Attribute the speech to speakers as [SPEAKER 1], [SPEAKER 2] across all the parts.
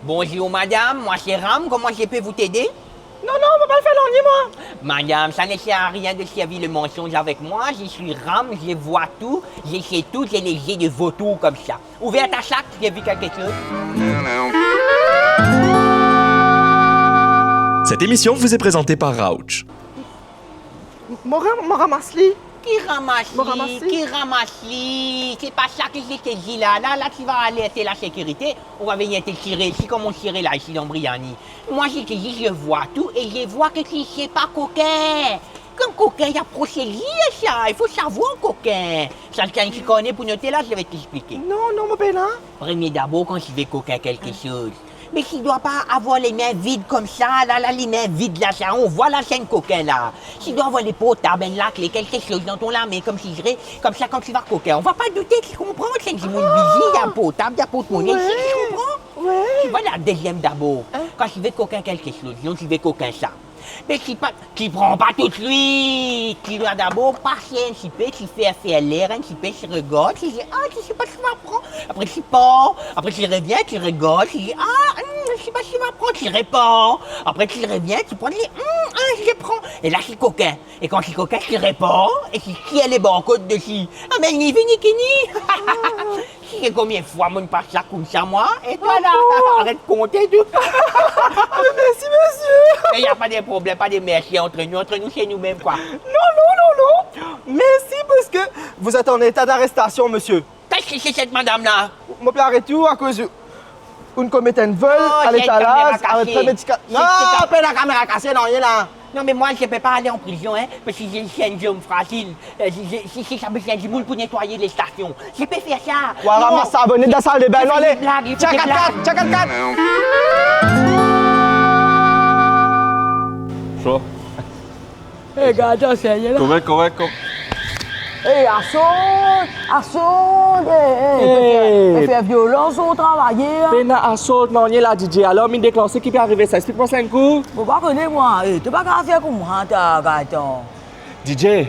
[SPEAKER 1] Bonjour madame, moi c'est Ram, comment je peux vous t'aider?
[SPEAKER 2] Non, on va pas le faire l'ennui, moi.
[SPEAKER 1] Madame, ça ne sert à rien de servir le mensonge avec moi, je suis Ram, je vois tout, je sais tout, j'ai les yeux de vautour comme ça. Ouvre ta sac, j'ai vu quelque chose.
[SPEAKER 3] Cette émission vous est présentée par Rauch.
[SPEAKER 2] Moi ramasse-les.
[SPEAKER 1] Qui ramasse
[SPEAKER 2] Bon, ramasse-les.
[SPEAKER 1] Qui ramasse c'est pas ça que je te dis là. Là, tu vas alerter la sécurité. On va venir te tirer ici comme on tirait là, ici dans Briani. Moi, je te dis, je vois tout et je vois que tu ne sais pas coquin. Comme coquin, il y a procédure ça. Il faut savoir coquin. Quelqu'un qui connaît pour noter là, je vais t'expliquer.
[SPEAKER 2] Non, mon père, là.
[SPEAKER 1] Premier d'abord, quand tu veux coquin quelque chose. Mais tu ne dois pas avoir les mains vides comme ça, là, les mains vides, là, ça, on voit la chaîne coquin, là. Tu dois avoir les potables, un lac, quelque chose dans ton la main, comme si je dirais, comme ça, quand tu vas coquin. On va pas douter, tu comprends? C'est du monde busy, il y a un potable, il y a porte-monnaie,
[SPEAKER 2] Ouais.
[SPEAKER 1] tu comprends?
[SPEAKER 2] Ouais.
[SPEAKER 1] Tu vois la deuxième d'abord, quand tu veux coquin quelque chose, non, tu veux coquin ça. Mais tu prends pas tout de suite. Tu dois d'abord passer un petit peu, tu fais faire l'air un petit peu, tu regardes, tu dis, ah, tu sais pas ce que tu m'apprends. Après tu pars, après tu reviens, tu regardes, tu dis, ah, je sais pas ce que tu m'apprends, tu réponds. Après tu reviens, tu prends, tu dis, je prends. Et là c'est coquin. Et quand c'est coquin, tu réponds, et qui a les barcodes dessus. Ah, mais ni vini, ni. Tu sais combien de fois mon passe ça comme ça, moi? Et toi là, arrête de compter tout.
[SPEAKER 2] Merci, monsieur.
[SPEAKER 1] Il n'y a pas de problème, pas de merci entre nous c'est nous-mêmes quoi.
[SPEAKER 2] Non. Merci parce que vous êtes en état d'arrestation, monsieur.
[SPEAKER 1] Qu'est-ce que c'est cette madame-là?
[SPEAKER 2] Mon père arrête tout à cause d'une commettait un vol
[SPEAKER 1] Oh,
[SPEAKER 2] à
[SPEAKER 1] j'ai une
[SPEAKER 2] l'étalage
[SPEAKER 1] caméra
[SPEAKER 2] avec
[SPEAKER 1] cachée.
[SPEAKER 2] prémédication.
[SPEAKER 1] C'est-
[SPEAKER 2] Non,
[SPEAKER 1] c'est-
[SPEAKER 2] pas la caméra cassée, non, rien là.
[SPEAKER 1] Non mais moi je ne peux pas aller en prison hein, parce que j'ai un homme fragile. Si ça besoin du monde pour nettoyer les stations. Je peux faire ça.
[SPEAKER 2] Ouais, ramasse ça, venez dans la salle de bain, non,
[SPEAKER 1] Il fait
[SPEAKER 2] allez.
[SPEAKER 1] des blagues, il fait
[SPEAKER 2] Check
[SPEAKER 1] des
[SPEAKER 2] at
[SPEAKER 1] blagues.
[SPEAKER 2] check at
[SPEAKER 4] Chaud.
[SPEAKER 5] Eh, gars, c'est là.
[SPEAKER 4] Correct.
[SPEAKER 5] Eh, assaut,
[SPEAKER 4] Eh.
[SPEAKER 5] faire violence au travail.
[SPEAKER 4] Pena assaut, non, il là, DJ. Alors, il déclenché qui peut arriver ça. Explique-moi ça un coup.
[SPEAKER 5] Faut pas connaître moi. Eh, tu pas qu'à faire comme moi, t'as gâteau.
[SPEAKER 4] DJ,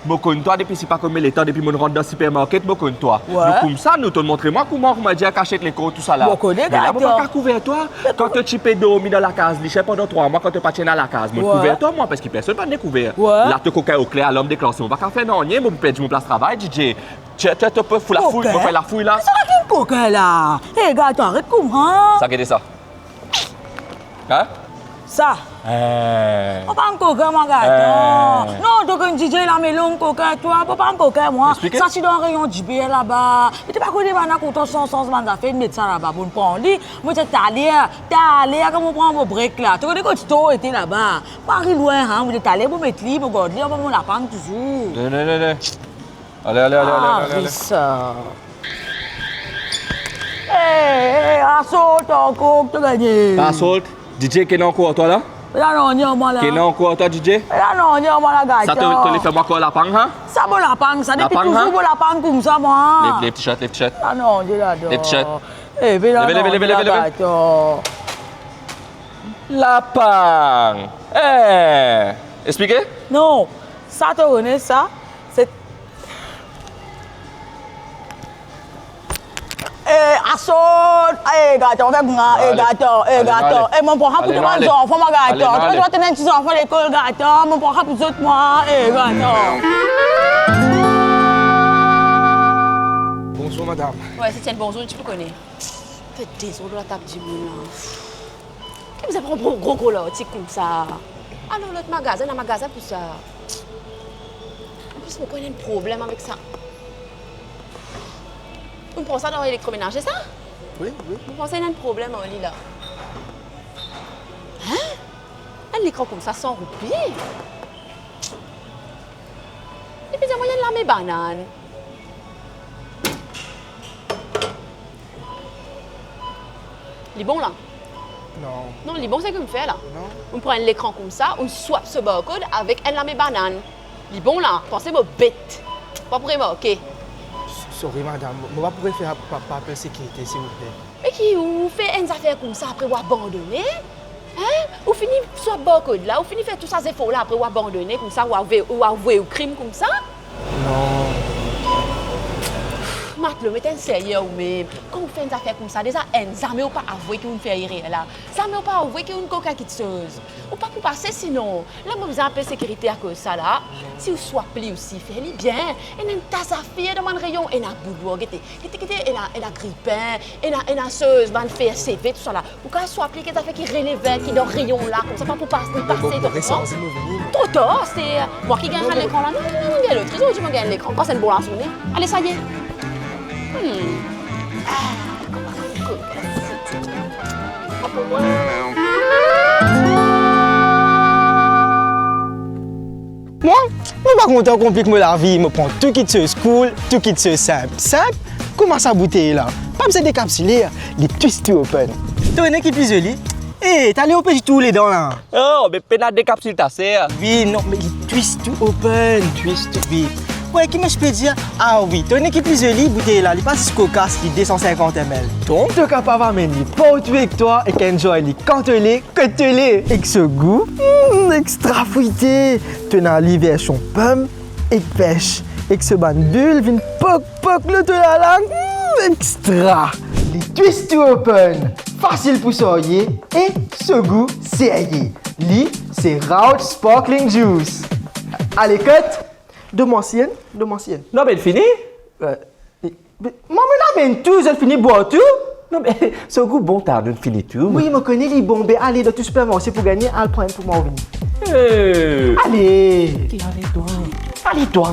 [SPEAKER 4] je connais toi depuis si pas comme l'état, depuis mon rentre dans le supermarché, je connais toi.
[SPEAKER 5] Ouais.
[SPEAKER 4] Nous, comme ça, nous te montrer moi comment on m'a dit à cacher les cours, tout ça là.
[SPEAKER 5] Je connais,
[SPEAKER 4] Mais là, je
[SPEAKER 5] gâteau.
[SPEAKER 4] pas couvrir toi. Quand tu peux dormir dans la case, liché pendant 3 mois, quand tu pas dans la case, je
[SPEAKER 5] Ouais.
[SPEAKER 4] couvert toi, moi, parce que personne n'a découvert.
[SPEAKER 5] Ouais.
[SPEAKER 4] Là, tu coquin au clair, l'homme déclenché. On va pas faire non, rien, je perds mon place de travail, DJ. Tu peux fouiller la fouille,
[SPEAKER 5] Coquin?
[SPEAKER 4] je faire la fouille là.
[SPEAKER 5] Ça va qui me coquin là? Eh, gâteau, arrête comme moi.
[SPEAKER 4] Ça, regardez ça. Hein?
[SPEAKER 5] Ça. Faut pas un coquin, mon gâteau. Non, donc un DJ là, mais long coquin, toi, faut pas un coquin, moi.
[SPEAKER 4] Expliquez.
[SPEAKER 5] Ça, c'est dans un rayon JBL là-bas. Et tu pas connu, maintenant, quand on sens, man, ça fait une médecin là-bas. Bon, prends lit. Moi, t'es allé, comme on prend vos breaks là. Tu connais quand tu étais là-bas. Paris loin, hein. Vous êtes allé, vous mettez lit, vous gardez, on va mon lapin toujours.
[SPEAKER 4] Non. Allez.
[SPEAKER 5] Ah, ça. Eh, assaut, ton coq, tu gagné.
[SPEAKER 4] Assault. DJ, qui est encore toi là?
[SPEAKER 5] Là, non, non, moi là.
[SPEAKER 4] Qui est encore toi, DJ?
[SPEAKER 5] Là, non, non, moi là,
[SPEAKER 4] Ça
[SPEAKER 5] gâteau.
[SPEAKER 4] te fait moi quoi la pang, hein?
[SPEAKER 5] Ça, bon lapin, ça, depuis
[SPEAKER 4] Lapin,
[SPEAKER 5] toujours,
[SPEAKER 4] hein?
[SPEAKER 5] bon lapin comme ça, moi.
[SPEAKER 4] Les petits chats.
[SPEAKER 5] Ah non, je l'adore.
[SPEAKER 4] Les t-shirts.
[SPEAKER 5] Eh, mais là,
[SPEAKER 4] Levez,
[SPEAKER 5] non,
[SPEAKER 4] levez,
[SPEAKER 5] je
[SPEAKER 4] levez.
[SPEAKER 5] l'adore.
[SPEAKER 4] La pang. Expliquez?
[SPEAKER 5] Non, ça, tu connais ça? C'est... Eh, assaut! Eh, gâteau, fais moi. Eh,
[SPEAKER 4] Allez.
[SPEAKER 5] gâteau,
[SPEAKER 4] Allez,
[SPEAKER 5] gâteau.
[SPEAKER 4] allez.
[SPEAKER 5] Eh, mon porra pour
[SPEAKER 4] Allez,
[SPEAKER 5] tout le
[SPEAKER 4] allez.
[SPEAKER 5] monde, enfant, ma
[SPEAKER 4] Allez,
[SPEAKER 5] gâteau. Tu
[SPEAKER 4] allez.
[SPEAKER 5] dois tenir un petit enfant à l'école, gâteau. Mon porra pour tout moi. Eh, gâteau.
[SPEAKER 2] Bonjour, madame.
[SPEAKER 6] Ouais, c'est tiens, bonjour, tu peux connaître. Faites des ordres de la table du monde là. Qu'est-ce que vous avez un gros là, petit comme ça? Alors, l'autre magasin, un magasin pour ça. En plus, vous connaissez un problème avec ça. Vous pensez dans l'électroménager, ça?
[SPEAKER 2] Oui.
[SPEAKER 6] Vous pensez qu'il y a un problème en lit là? Hein? Un écran comme ça, 100 roupies? Et puis, il y a moyen de la mes bananes. Les bons là?
[SPEAKER 2] Non.
[SPEAKER 6] Non, les bons, c'est comme fait là.
[SPEAKER 2] Non.
[SPEAKER 6] On prend l'écran comme ça, on swap ce barcode avec un lame banane. Les bons là, pensez vos bêtes. Pas pour moi, ok?
[SPEAKER 2] Sorry, madame. Moi, je pourrais faire papier sécurité, s'il vous plaît.
[SPEAKER 6] Mais qui ou fait une affaire comme ça après ou abandonner? Hein? Ou finit sur barcode là, ou finit faire tout ça c'est faux là après ou abandonner comme ça ou avouer au crime comme ça?
[SPEAKER 2] Non.
[SPEAKER 6] matelot, mais t'es sérieux ou même. Quand vous faites une affaire comme ça, déjà, jamais ou pas avouer qu'on fait irréel là. Jamais ou pas avouer qu'on coca qui chose. Ou pas pour passer sinon. Là, moi, vous avez un peu de sécurité à cause de ça là. Si vous soit pli aussi, faites-le bien. Et une tasse à faire dans mon rayon, et un boulot, et un grippin, et un chose, van faire CV, tout ça là. Ou quand soit appliqué, ça fait qu'il relève, qui dans le rayon là, comme ça, pas pour passer. Trop tard, c'est moi qui gagne l'écran là. Non, il y a l'autre. Ils ont gagné l'écran. Passez une bonne journée. Allez, ça y est.
[SPEAKER 2] Moi, je ne suis pas content qu'on complique la vie. Je prends tout qui se cool, tout qui se simple. Simple, comment ça bouteille là? Pas besoin de décapsuler, les twist to open. Tu as une équipe plus jolie. Hé, t'as les opé tous les dents là.
[SPEAKER 4] Oh, mais peine à décapsuler ta serre.
[SPEAKER 2] Oui, non, mais les twist to open. Twist to oui. Ouais, qui je peux dire? Ah oui, tu as une équipe plus jolie, bouteille là. Il passe cocasse, qui 250 ml. Donc, tu es capable d'amener pas tout avec toi et qu'enjoy les cantelés, côtelés. Avec ce goût, extra fruité. Tu as la version pomme et pêche. Avec ce ban bulle, vient poc le de la langue. Extra. Les twist to open. Facile pour sortir et ce goût, c'est aillé. Li, c'est Rauch Sparkling Juice. Allez, cut. De m'ancienne.
[SPEAKER 4] Non, mais fini?
[SPEAKER 2] Maman, là, mais tout, j'ai fini de boire tout.
[SPEAKER 4] Non, mais ce goût bon, t'as une fini tout.
[SPEAKER 2] Oui, je connais les bombes. Allez, dans tout supermarché pour gagner, un point pour moi.
[SPEAKER 4] Hey.
[SPEAKER 2] Allez.
[SPEAKER 4] Allez, toi.